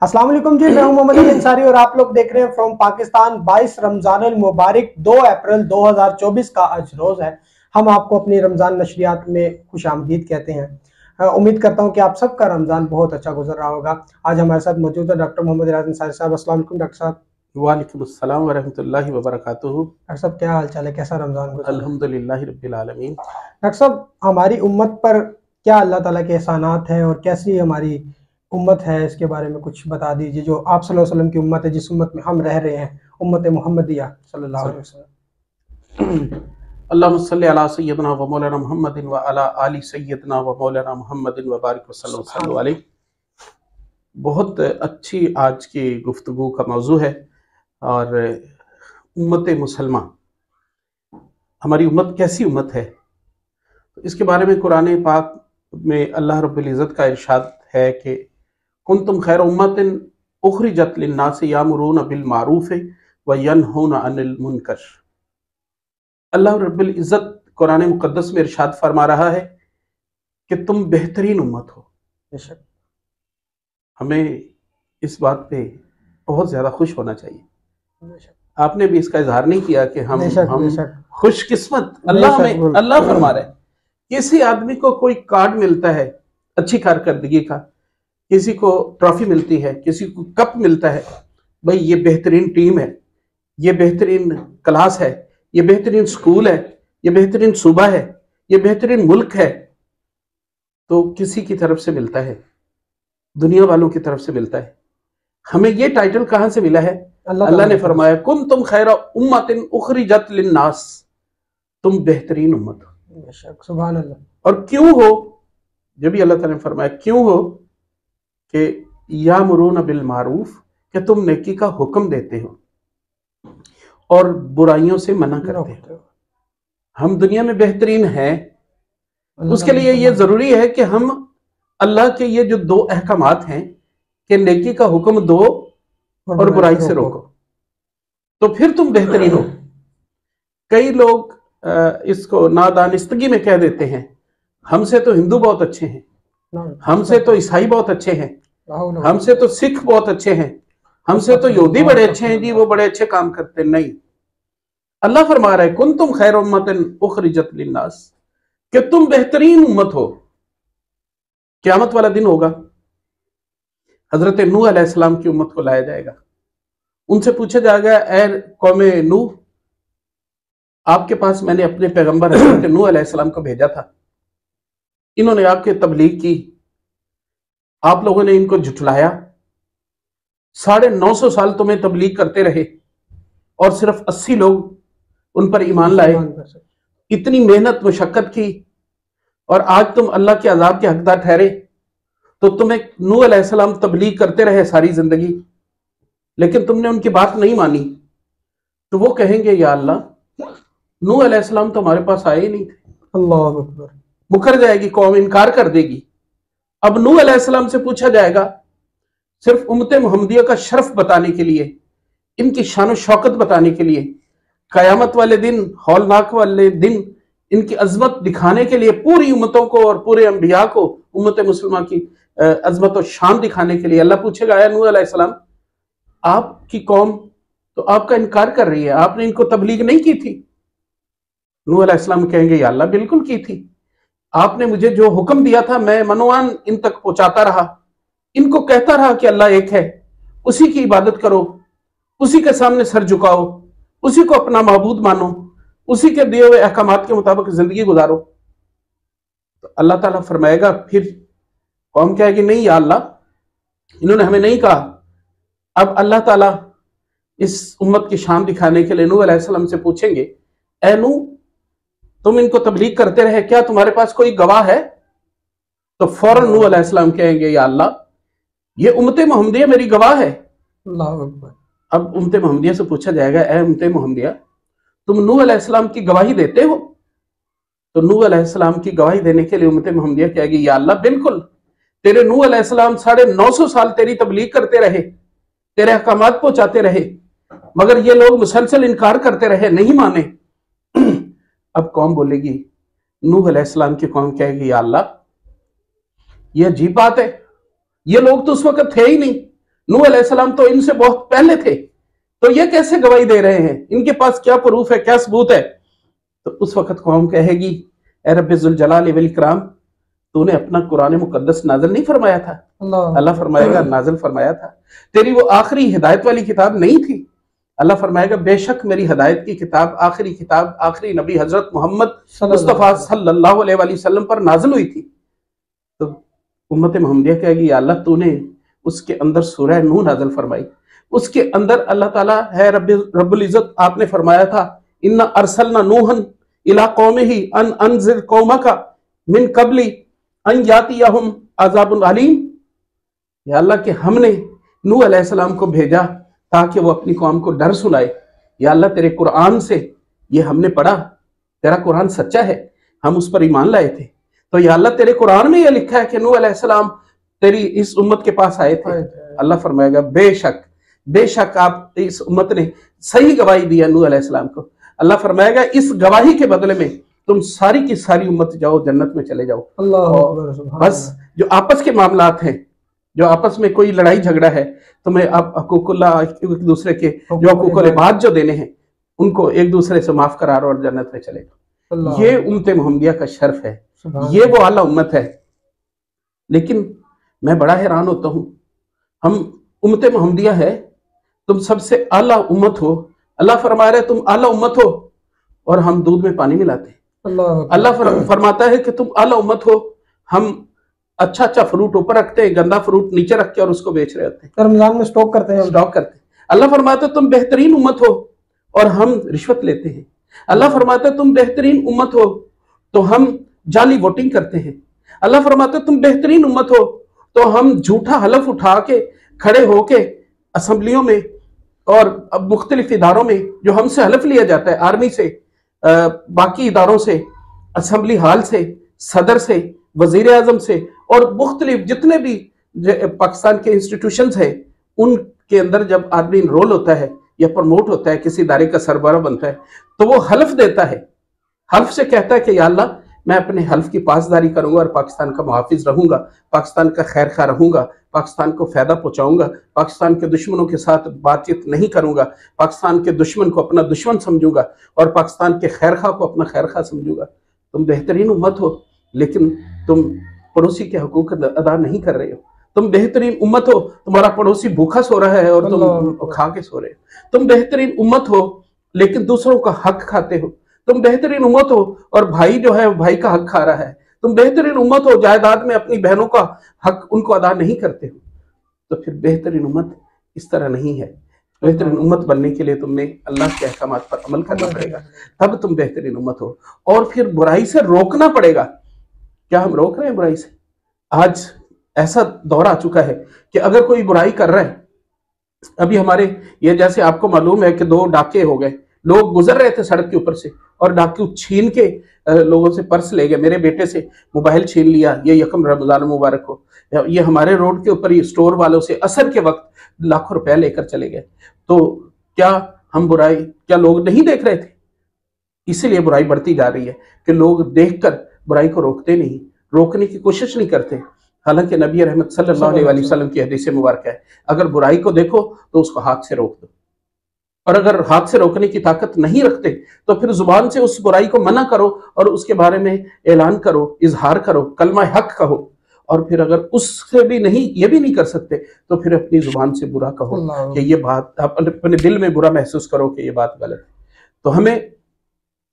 अस्सलाम वालेकुम जी, मैं हूं मोहम्मद अली अंसारी और आप लोग देख रहे हैं फ्रॉम पाकिस्तान। 22 रमजान अल मुबारक 2 अप्रैल 2024 का आज रोज़ है। हम आपको अपनी रमज़ान नशरियात में खुश आमदीद कहते हैं। उम्मीद करता हूं कि आप सबका रमज़ान बहुत अच्छा गुजर रहा होगा। आज हमारे साथ मौजूद है डॉक्टर मोहम्मद इराज अंसारी साहब। अस्सलाम वालेकुम डॉक्टर साहब। वालेकुम अस्सलाम वरहमतुल्लाहि वबरकातुहू। डॉक्टर साहब, क्या हाल चाल है? कैसा रमज़ान गुजर? अल्हम्दुलिल्लाहि रब्बिल आलमीन। डॉक्टर साहब, हमारी उम्मत पर क्या अल्लाह ताला के एहसानात हैं और कैसी हमारी उम्मत है, इसके बारे में कुछ बता दीजिए। जो आप सल्लल्लाहु अलैहि वसल्लम की उम्मत है, जिस उम्मत में हम रह रहे हैं, उम्मत मोहम्मदिया सल्लल्लाहु अलैहि वसल्लम। अल्लाहुम्मा सल्लि अला सय्यदना व मौलाना मुहम्मदिन व अला आलि सय्यदना व मौलाना मुहम्मदिन व बारिक वसल्लम अलैहि। बहुत अच्छी आज की गुफ्तगू का मौजू है और उम्मत मुसलमा, हमारी उम्मत कैसी उम्मत है, तो इसके बारे में कुरान पाक में अल्लाह रब्बुल इज़्ज़त का इरशाद है कि कुंतुम खैर उम्मतिन उखरिजत लिन्नास यामुरून बिल मारूफ व यनहून अनिल मुनकर। अल्लाह रब्बुल इज़्ज़त कुरान मुक़द्दस में इरशाद फरमा रहा है कि तुम बेहतरीन उम्मत हो। बेशक हमें इस बात पे बहुत ज़्यादा खुश होना चाहिए। बेशक आपने भी इसका इजहार नहीं किया कि हम बेशक खुशकिस्मत। अल्लाह फरमा रहे हैं, किसी आदमी को कोई कार्ड मिलता है अच्छी कारकर्दगी का, किसी को ट्रॉफी मिलती है, किसी को कप मिलता है, भाई ये बेहतरीन टीम है, ये बेहतरीन क्लास है, ये बेहतरीन स्कूल है, ये बेहतरीन सूबा है, ये बेहतरीन मुल्क है, तो किसी की तरफ से मिलता है, दुनिया वालों की तरफ से मिलता है। हमें ये टाइटल कहां से मिला है? अल्लाह ने फरमाया कुन तुम खैरा उम्मतिन उखरिजत लिन्नास, तुम बेहतरीन उम्मत हो। बेशक, सुभान अल्लाह। और क्यों हो? जब भी अल्लाह ताला ने फरमाया क्यों हो कि यामुरून बिल मारूफ, कि तुम नेकी का हुक्म देते हो और बुराइयों से मना करते हो। हम दुनिया में बेहतरीन हैं, उसके लिए ये जरूरी है कि हम अल्लाह के ये जो दो अहकामात हैं कि नेकी का हुक्म दो और बुराई से रोको, तो फिर तुम बेहतरीन हो। कई लोग इसको नादानिस्तगी में कह देते हैं, हमसे तो हिंदू बहुत अच्छे हैं, हमसे तो ईसाई बहुत अच्छे हैं, हमसे तो सिख बहुत अच्छे हैं, हमसे तो यहूदी बड़े अच्छे हैं जी, वो बड़े अच्छे काम करते हैं। नहीं, अल्लाह फरमा रहा है कुन तुम खैर उम्मतिन उखरिजत लिन्नास, कि तुम बेहतरीन उम्मत हो। क़यामत वाला दिन होगा, हजरत नूह अलैहिस्सलाम की उम्मत को लाया जाएगा, उनसे पूछा जाएगा ए कौमे नूह, आपके पास मैंने अपने पैगंबर हजरत नूह अलैहिस्सलाम को भेजा था, इन्होंने आपके तबलीग की, आप लोगों ने इनको झुठलाया, 950 साल तुम्हें तबलीग करते रहे और सिर्फ 80 लोग उन पर ईमान लाए। इतनी मेहनत मुशक्कत की और आज तुम अल्लाह के अजाब के हकदार ठहरे, तो तुम्हें नूह अलैहिस्सलाम तबलीग करते रहे सारी जिंदगी, लेकिन तुमने उनकी बात नहीं मानी। तो वो कहेंगे या अल्लाह, नूह अलैहिस्सलाम तो हमारे पास आए ही नहीं थे। अल्लाह अकबर। मुकर जाएगी कौम, इनकार कर देगी। अब नूह अलैहिस्सलाम से पूछा जाएगा सिर्फ उम्मत मुहम्मदिया का शर्फ बताने के लिए, इनकी शान शौकत बताने के लिए, कयामत वाले दिन, हौलनाक वाले दिन इनकी अजमत दिखाने के लिए, पूरी उम्मतों को और पूरे अंबिया को उम्मत मुसलमान की अजमत और शान दिखाने के लिए अल्लाह पूछेगा, आया नूह अलैहिस्सलाम, आपकी कौम तो आपका इनकार कर रही है, आपने इनको तबलीग नहीं की थी? नूह अलैहिस्सलाम कहेंगे या अल्लाह बिल्कुल की थी, आपने मुझे जो हुक्म दिया था मैं मनोवान इन तक पहुंचाता रहा, इनको कहता रहा कि अल्लाह एक है, उसी की इबादत करो, उसी के सामने सर झुकाओ, उसी को अपना माबूद मानो, उसी के दिए हुए अहकामात के मुताबिक जिंदगी गुजारो। तो अल्लाह ताला फरमाएगा, फिर कौम कहेगी नहीं या अल्लाह, इन्होंने हमें नहीं कहा। अब अल्लाह ताला इस उम्मत की शान दिखाने के लिए नूह अलैहिस्सलाम से पूछेंगे, ए नूह, तुम इनको तबलीग करते रहे, क्या तुम्हारे पास कोई गवाह है? तो फौरन नूह अलैहिस्सलाम कहेंगे या अल्लाह, ये उम्मत मुहम्मदिया मेरी गवाह है। अल्लाह अकबर। अब उम्मत मुहम्मदिया से पूछा जाएगा, ए उम्मत मुहम्मदिया, तुम नूह अलैहिस्सलाम की गवाही देते हो? तो नूह अलैहिस्सलाम की गवाही देने के लिए उम्मत मुहम्मदिया कहेगी या अल्लाह बिल्कुल, तेरे नूह अलैहिस्सलाम 950 साल तेरी तबलीग करते रहे, तेरे अहकामात पहुंचाते रहे, मगर ये लोग मुसलसल इनकार करते रहे, नहीं माने। अब कौम बोलेगी, नूह अलैहिस्सलाम की कौम कहेगी या अल्लाह, ये अजीब बात है, ये लोग तो उस वक्त थे ही नहीं, नूह अलैहिस्सलाम तो इनसे बहुत पहले थे, तो ये कैसे गवाही दे रहे हैं, इनके पास क्या प्रूफ है, क्या सबूत है? तो उस वक्त कौम कहेगी, ए रब्बे जुल जलाल वल इकराम, तूने अपना कुरान मुकद्दस नाज़िल नहीं फरमाया था? अल्लाह फरमाएगा नाज़िल फरमाया था। तेरी वो आखिरी हिदायत वाली किताब नहीं थी? अल्लाह फरमाएगा बेशक मेरी हिदायत की किताब, आखिरी नबी हजरत मोहम्मद मुस्तफ़ा सल्लल्लाहु अलैहि वसल्लम पर नाज़िल हुई थी। तो उम्मत मोहम्मदिया कहेगी, अल्लाह तूने उसके अंदर सूरह नूह नाज़िल फरमाई, उसके अंदर अल्लाह ताला है रब्बुल इज़्ज़त आपने फरमाया था, इन्ना अरसलना नूहन इला कौमिही अन अनज़िर कौमका मिन कबली अन यातियहुम अज़ाबुन अलीम। या अल्लाह के हमने नूह अलैहिस्सलाम को भेजा ताकि वो अपनी कौम को डर सुनाए। या अल्लाह तेरे कुरान से ये हमने पढ़ा, तेरा कुरान सच्चा है, हम उस पर ईमान लाए थे। तो या अल्लाह तेरे कुरान में ये लिखा है कि नूह अलैहिस्सलाम तेरी इस उम्मत के पास आए थे। अल्लाह फरमाएगा बेशक आप इस उम्मत ने सही गवाही दी है नूह अलैहिस्सलाम को। अल्लाह फरमाएगा इस गवाही के बदले में तुम सारी की सारी उम्मत जाओ जन्नत में चले जाओ। बस जो आपस के मामलात हैं, जो आपस में कोई लड़ाई झगड़ा है, तुम्हें अब हकूकुल्लाह एक दूसरे के जो हकूकुल इबाद जो देने हैं उनको एक दूसरे से माफ करा और जन्नत में चले जाओ। ये उम्मत मोहम्मदिया का शर्फ है, ये वो आला उम्मत है। लेकिन मैं बड़ा हैरान होता हूं, हम उम्मत मोहम्मदिया है, तुम सबसे आला उम्मत हो, अल्लाह फरमा रहे तुम आला उम्मत हो, और हम दूध में पानी मिलाते हैं। अल्लाह फरमाता है कि तुम आला उम्मत हो, हम अच्छा फ्रूट ऊपर रखते हैं, गंदा फ्रूट नीचे रख के और उसको बेच रहे होते हैं, रमजान में स्टॉक करते हैं। अल्लाह फरमाता है तुम बेहतरीन उम्मत हो और हम रिश्वत लेते हैं। अल्लाह फरमाता है तुम बेहतरीन उम्मत हो तो हम जाली वोटिंग करते हैं। अल्लाह फरमाता है तुम बेहतरीन उम्मत हो तो हम झूठा हलफ उठा के खड़े होके असेंबलियों में और अब मुख्तलिफ इदारों में जो हमसे हलफ लिया जाता है, आर्मी से, बाकी इदारों से, असेंबली हाल से, सदर से, वजीर आजम से और मुख्तलिफ जितने भी पाकिस्तान के इंस्टीट्यूशंस हैं, उनके अंदर जब आदमी इनरोल होता है या प्रमोट होता है, किसी इदारे का सरबराह बनता है, तो वो हल्फ देता है। हल्फ से कहता है कि या अल्लाह मैं अपने हल्फ की पासदारी करूंगा और पाकिस्तान का मुहाफिज रहूंगा, पाकिस्तान का खैर खा रहूंगा, पाकिस्तान को फायदा पहुंचाऊंगा, पाकिस्तान के दुश्मनों के साथ बातचीत नहीं करूंगा, पाकिस्तान के दुश्मन को अपना दुश्मन समझूंगा और पाकिस्तान के खैर खा को अपना खैर खा समझूंगा। तुम बेहतरीन उम्मत हो लेकिन तुम पड़ोसी के हकूक अदा नहीं कर रहे हो। तुम बेहतरीन उम्मत हो, तुम्हारा पड़ोसी भूखा सो रहा है और तुम खा के सो रहे हो। तुम बेहतरीन उम्मत हो लेकिन दूसरों का हक खाते हो। तुम बेहतरीन उम्मत हो और भाई जो है भाई का हक खा रहा है। तुम बेहतरीन उम्मत हो, जायदाद में अपनी बहनों का हक उनको अदा नहीं करते हो। तो फिर बेहतरीन उम्मत इस तरह नहीं है। बेहतरीन उम्मत बनने के लिए तुमने अल्लाह के अहकामात पर अमल करना पड़ेगा, तब तुम बेहतरीन उम्मत हो। और फिर बुराई से रोकना पड़ेगा। क्या हम रोक रहे हैं बुराई से? आज ऐसा दौर आ चुका है कि अगर कोई बुराई कर रहा है, अभी हमारे ये जैसे आपको मालूम है कि 2 डाके हो गए, लोग गुजर रहे थे सड़क के ऊपर से और डाकू छीन के लोगों से पर्स ले गए। मेरे बेटे से मोबाइल छीन लिया, ये यकम रमजान मुबारक हो। ये हमारे रोड के ऊपर ये स्टोर वालों से असर के वक्त लाखों रुपया लेकर चले गए। तो क्या हम बुराई, क्या लोग नहीं देख रहे थे? इसीलिए बुराई बढ़ती जा रही है कि लोग देखकर बुराई को रोकते नहीं, रोकने की कोशिश नहीं करते। हालांकि नबी रहमत सल्लल्लाहु अलैहि वसल्लम की हदीस मुबारक है, अगर बुराई को देखो तो उसको हाथ से रोक दो, और अगर हाथ से रोकने की ताकत नहीं रखते तो फिर जुबान से उस बुराई को मना करो और उसके बारे में ऐलान करो, इजहार करो, कलमा हक कहो। और फिर अगर उससे भी नहीं, ये भी नहीं कर सकते तो फिर अपनी जुबान से बुरा कहो कि ये बात, अपने दिल में बुरा महसूस करो कि ये बात गलत है। तो हमें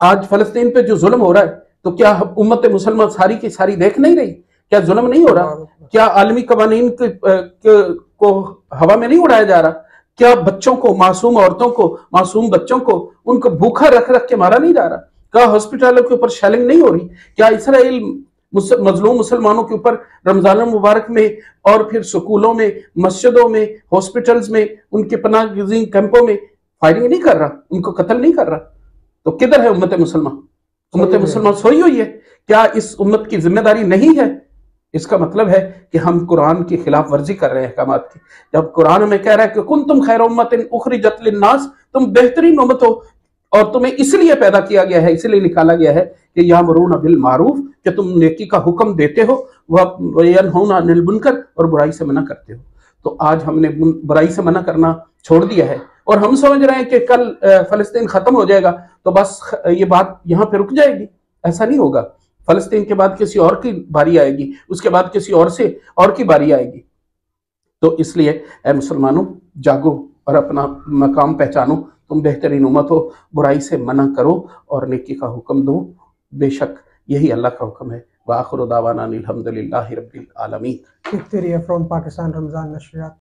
आज फलस्तीन पे जो जुल्म हो रहा है, तो क्या उम्मत मुसलमान सारी की सारी देख नहीं रही? क्या जुल्म नहीं हो रहा? क्या आलमी कवानीन को हवा में नहीं उड़ाया जा रहा? क्या बच्चों को, मासूम औरतों को, मासूम बच्चों को उनको भूखा रख रख के मारा नहीं जा रहा? क्या हॉस्पिटलों के ऊपर शेलिंग नहीं हो रही? क्या इसराइल मजलूम मुसलमानों के ऊपर रमजान मुबारक में और फिर स्कूलों में, मस्जिदों में, हॉस्पिटल्स में, उनके पनाहगज़ीन कैंपों में फायरिंग नहीं कर रहा, उनको कत्ल नहीं कर रहा? तो किधर है उम्मत मुसलमान? उम्मत मुसलमान सोई हुई है। क्या इस उम्मत की जिम्मेदारी नहीं है? इसका मतलब है कि हम कुरान की खिलाफ वर्जी कर रहे हैं अहकामात की। जब कुरान में कह रहा है कि कुंतुम खैर उम्मतिन उखरिजत लिन्नास, तुम बेहतरीन उम्मत हो और तुम्हें इसलिए पैदा किया गया है, इसलिए निकाला गया है कि यामुरून बिल मारूफ, कि तुम नेकी का हुक्म देते हो, वह यनहौना अनिल मुनकर, और बुराई से मना करते हो। तो आज हमने बुराई से मना करना छोड़ दिया है और हम समझ रहे हैं कि कल फलस्तीन खत्म हो जाएगा तो बस ये बात यहाँ पे रुक जाएगी। ऐसा नहीं होगा। फलस्तीन के बाद किसी और की बारी आएगी, उसके बाद किसी और की बारी आएगी। तो इसलिए ऐ मुसलमानों, जागो और अपना मकाम पहचानो। तुम बेहतरीन उम्मत हो, बुराई से मना करो और नेकी का हुक्म दो। बेशक यही अल्लाह का हुक्म है। व आखिरु दावाना अनिल हम्दुलिल्लाहि रब्बिल आलमीन। फ्रॉम पाकिस्तान रमजान नशरियात।